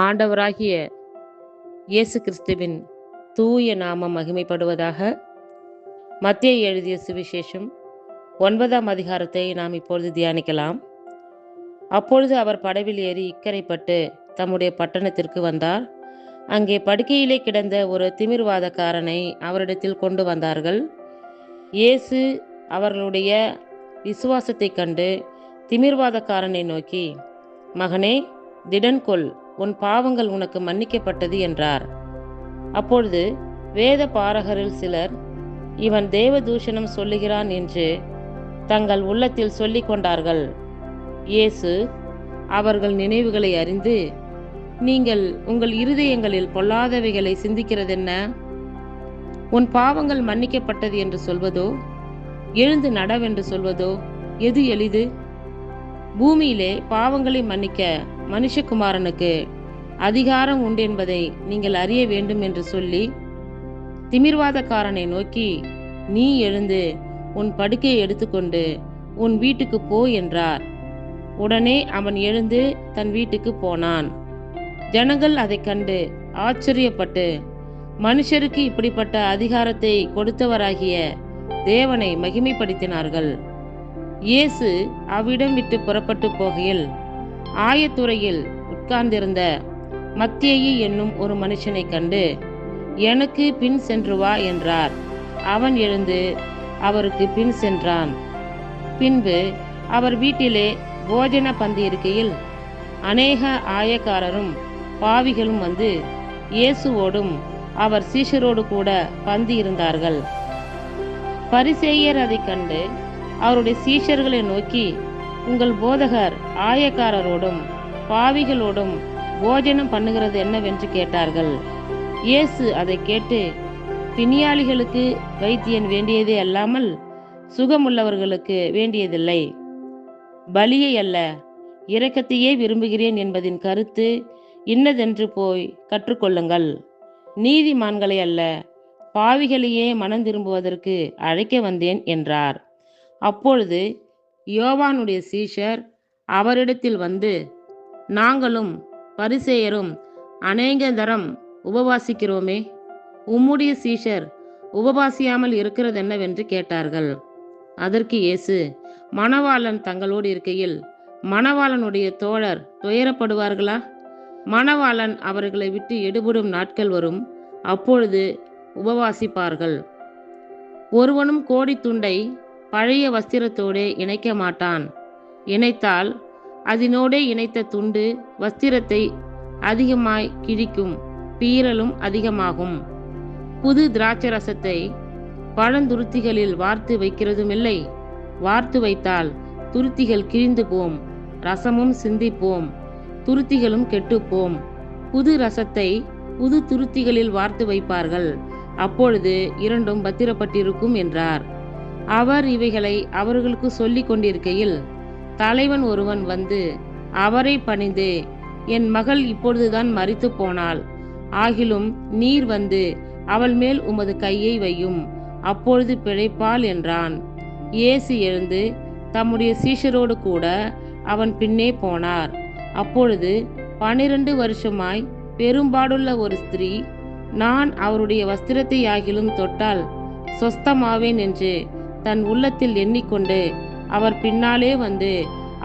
ஆண்டவராகிய இயேசு கிறிஸ்துவின் தூய நாமம் மகிமைப்படுவதாக. மத்தேயு எழுதிய சுவிசேஷம் 9ஆம் அதிகாரத்தை நாம் இப்பொழுது தியானிக்கலாம். அப்பொழுது அவர் படவில் ஏறி இக்கரைப்பட்டு தம்முடைய பட்டணத்திற்கு வந்தார். அங்கே படுக்கையிலே கிடந்த ஒரு திமிர்வாதக்காரனை அவரிடத்தில் கொண்டு வந்தார்கள். இயேசு அவர்களுடைய விசுவாசத்தைக் கண்டு திமிர்வாதக்காரனை நோக்கி, மகனே, திடன் கொள், உன் பாவங்கள் உனக்கு மன்னிக்கப்பட்டது என்றார். அப்பொழுது வேத பாரகரில் சிலர், இவன் தேவதூஷணம் சொல்லுகிறான் என்று தங்கள் உள்ளத்தில் சொல்லிக் கொண்டார்கள். இயேசு அவர்கள் நினைவுகளை அறிந்து, நீங்கள் உங்கள் இருதயங்களில் பொல்லாதவைகளை சிந்திக்கிறதென்ன? உன் பாவங்கள் மன்னிக்கப்பட்டது என்று சொல்வதோ, எழுந்து நடவென்று சொல்வதோ எது எளிது? பூமியிலே பாவங்களை மன்னிக்க மனுஷகுமாரனுக்கு அதிகாரம் உண்டு என்பதை நீங்கள் அறிய வேண்டும் என்று சொல்லி திமிர்வாதக்காரனை நோக்கி, நீ எழுந்து உன் படுக்கையை எடுத்துக்கொண்டு உன் வீட்டுக்கு போ என்றார். உடனே அவன் எழுந்து தன் வீட்டுக்கு போனான். ஜனங்கள் அதைக் கண்டு ஆச்சரியப்பட்டு, மனுஷருக்கு இப்படிப்பட்ட அதிகாரத்தை கொடுத்தவராகிய தேவனை மகிமைப்படுத்தினார்கள். இயேசு அவ்விடம் விட்டு புறப்பட்டு போகையில் ஆயத்துறையில் உட்கார்ந்திருந்த மத்தேயு என்னும் ஒரு மனுஷனை கண்டு, எனக்கு பின் சென்று வா என்றார். அவன் எழுந்து அவருக்கு பின் சென்றான். பின்பு அவர் வீட்டிலே போஜன பந்தி இருக்கையில் அநேக ஆயக்காரரும் பாவிகளும் வந்து இயேசுவோடும் அவர் சீஷரோடு கூட பந்தி இருந்தார்கள். பரிசேயர் அதைக் கண்டு அவருடைய சீஷர்களை நோக்கி, உங்கள் போதகர் ஆயக்காரரோடும் பாவிகளோடும் போஜனம் பண்ணுகிறது என்னவென்று கேட்டார்கள். இயேசு அதை கேட்டு, பிணியாளிகளுக்கு வைத்தியன் வேண்டியதே அல்லாமல் சுகமுள்ளவர்களுக்கு வேண்டியதில்லை. பலியை அல்ல, இரக்கத்தையே விரும்புகிறேன் என்பதின் கருத்து இன்னதென்று போய் கற்றுக்கொள்ளுங்கள். நீதிமான்களை அல்ல, பாவிகளையே மனம் திரும்புவதற்கு அழைக்க வந்தேன் என்றார். அப்பொழுது யோவானுடைய சீஷர் அவரிடத்தில் வந்து, நாங்களும் பரிசேயரும் அநேக தரம் உபவாசிக்கிறோமே, உம்முடைய சீஷர் உபவாசியாமல் இருக்கிறதென்னவென்று கேட்டார்கள். அதற்கு இயேசு, மணவாளன் தங்களோடு இருக்கையில் மணவாளனுடைய தோழர் துயரப்படுவார்களா? மணவாளன் அவர்களை விட்டு எடுபடும் நாட்கள் வரும், அப்பொழுது உபவாசிப்பார்கள். ஒருவனும் கோடி துண்டை பழைய வஸ்திரத்தோடே இணைக்க மாட்டான். இணைத்தால் அதனோடே இணைத்த துண்டு வஸ்திரத்தை அதிகமாய் கிழிக்கும், பீறலும் அதிகமாகும். புது திராட்சரசத்தை பழந்துருத்திகளில் வார்த்து வைக்கிறதுமில்லை. வார்த்து வைத்தால் துருத்திகள் கிழிந்து போம், ரசமும் சிந்திப்போம், துருத்திகளும் கெட்டுப்போம். புது ரசத்தை புது துருத்திகளில் வார்த்து வைப்பார்கள், அப்பொழுது இரண்டும் பத்திரப்பட்டிருக்கும் என்றார். அவர் இவைகளை அவர்களுக்கு சொல்லிக் கொண்டிருக்கையில் தலைவன் ஒருவன் வந்து அவரை பணிந்து, என் மகள் இப்பொழுதுதான் மரித்து போனாள். ஆகிலும் நீர் வந்து அவள் மேல் உமது கையை வையும், அப்பொழுது பிழைப்பாள் என்றான். இயேசு எழுந்து தம்முடைய சீஷரோடு கூட அவன் பின்னே போனார். அப்பொழுது 12 வருஷமாய் பெரும்பாடுள்ள ஒரு ஸ்திரீ, நான் அவருடைய வஸ்திரத்தை ஆகிலும் தொட்டால் சொஸ்தமாவேன் என்று தன் உள்ளத்தில் எண்ணிக்கொண்டு அவர் பின்னாலே வந்து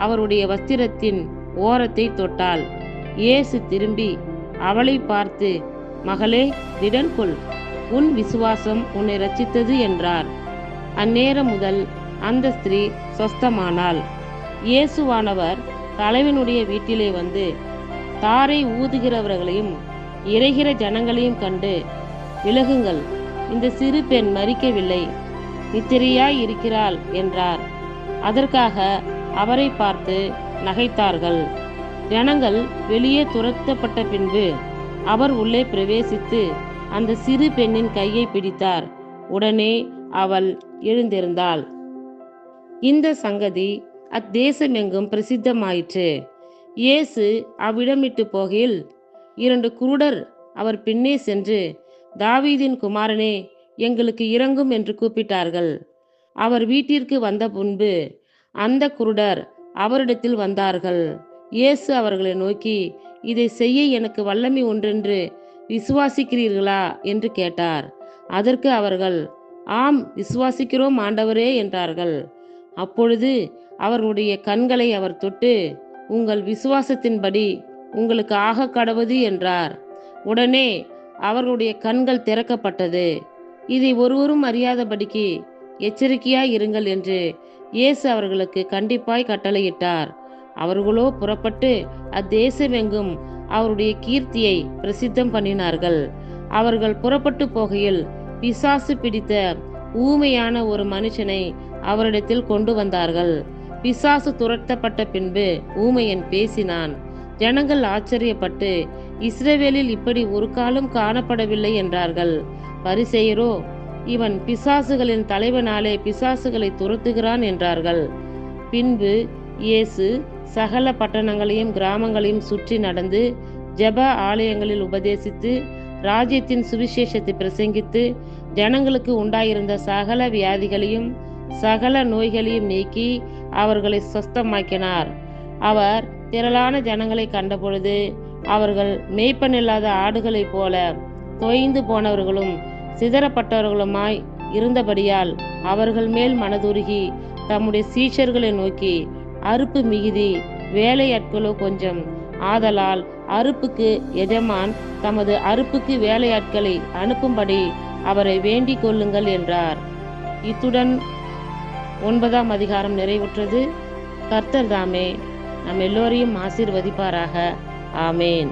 அவருடைய வஸ்திரத்தின் ஓரத்தை தொட்டாள். இயேசு திரும்பி அவளை பார்த்து, மகளே, திடன் கொள், உன் விசுவாசம் உன்னை ரட்சித்தது என்றார். அந்நேரம் முதல் அந்த ஸ்திரீ சொஸ்தமானாள். இயேசுவானவர் தலைவனுடைய வீட்டிலே வந்து தாரை ஊதுகிறவர்களையும் இறைகிற ஜனங்களையும் கண்டு, விலகுங்கள், இந்த சிறு பெண் மரிக்கவில்லை, நித்திரையாய் இருக்கிறாள் என்றார். அதற்காக அவரை பார்த்து நகைத்தார்கள். ஜனங்கள் வெளியே துரத்தப்பட்ட பின்பு அவர் உள்ளே பிரவேசித்து அந்த சிறு பெண்ணின் கையை பிடித்தார். உடனே அவள் எழுந்திருந்தாள். இந்த சங்கதி அத்தேசமெங்கும் பிரசித்தமாயிற்று. இயேசு அவ்விடமிட்டு போகையில் 2 குருடர் அவர் பின்னே சென்று, தாவீதின் குமாரனே, எங்களுக்கு இரங்கும் என்று கூப்பிட்டார்கள். அவர் வீட்டிற்கு வந்த முன்பு அந்த குருடர் அவரிடத்தில் வந்தார்கள். இயேசு அவர்களை நோக்கி, இதை செய்ய எனக்கு வல்லமை உண்டென்று விசுவாசிக்கிறீர்களா என்று கேட்டார். அதற்கு அவர்கள், ஆம், விசுவாசிக்கிறோம் ஆண்டவரே என்றார்கள். அப்பொழுது அவர்களுடைய கண்களை அவர் தொட்டு, உங்கள் விசுவாசத்தின்படி உங்களுக்கு ஆக கடவது என்றார். உடனே அவர்களுடைய கண்கள் திறக்கப்பட்டது. இதை ஒருவரும் அறியாதபடிக்கு எச்சரிக்கையாய் இருங்கள் என்று இயேசு அவர்களுக்கு கண்டிப்பாய் கட்டளையிட்டார். அவர்களோ புறப்பட்டு அத்தேசமெங்கும் அவருடைய கீர்த்தியை பிரசித்தம் பண்ணினார்கள். அவர்கள் புறப்பட்டு போகையில் பிசாசு பிடித்த ஊமையான ஒரு மனுஷனை அவரிடத்தில் கொண்டு வந்தார்கள். பிசாசு துரத்தப்பட்ட பின்பு ஊமையன் பேசினான். ஜனங்கள் ஆச்சரியப்பட்டு, இஸ்ரவேலில் இப்படி ஒரு காலம் காணப்படவில்லை என்றார்கள். பரிசேயரோ, இவன் பிசாசுகளின் தலைவனாலே பிசாசுகளை துரத்துகிறான் என்றார்கள். பின்பு இயேசு சகல பட்டணங்களையும் கிராமங்களையும் சுற்றி நடந்து ஜெப ஆலயங்களில் உபதேசித்து ராஜ்யத்தின் சுவிசேஷத்தை பிரசங்கித்து ஜனங்களுக்கு உண்டாயிருந்த சகல வியாதிகளையும் சகல நோய்களையும் நீக்கி அவர்களை சொஸ்தமாக்கினார். அவர் திரளான ஜனங்களை கண்டபொழுது அவர்கள் மேய்ப்பனில்லாத ஆடுகளைப் போல தொய்ந்து போனவர்களும் சிதறப்பட்டவர்களுமாய் இருந்தபடியால் அவர்கள் மேல் மனதுருகி தம்முடைய சீஷர்களை நோக்கி, அறுப்பு மிகுதி, வேலையாட்களோ கொஞ்சம். ஆதலால் அறுப்புக்கு எஜமான் தமது அறுப்புக்கு வேலையாட்களை அனுப்பும்படி அவரை வேண்டிக் கொள்ளுங்கள் என்றார். இத்துடன் 9ஆம் அதிகாரம் நிறைவுற்றது. கர்த்தர் தாமே நம் எல்லோரையும் ஆசீர்வதிப்பாராக. ஆமேன்.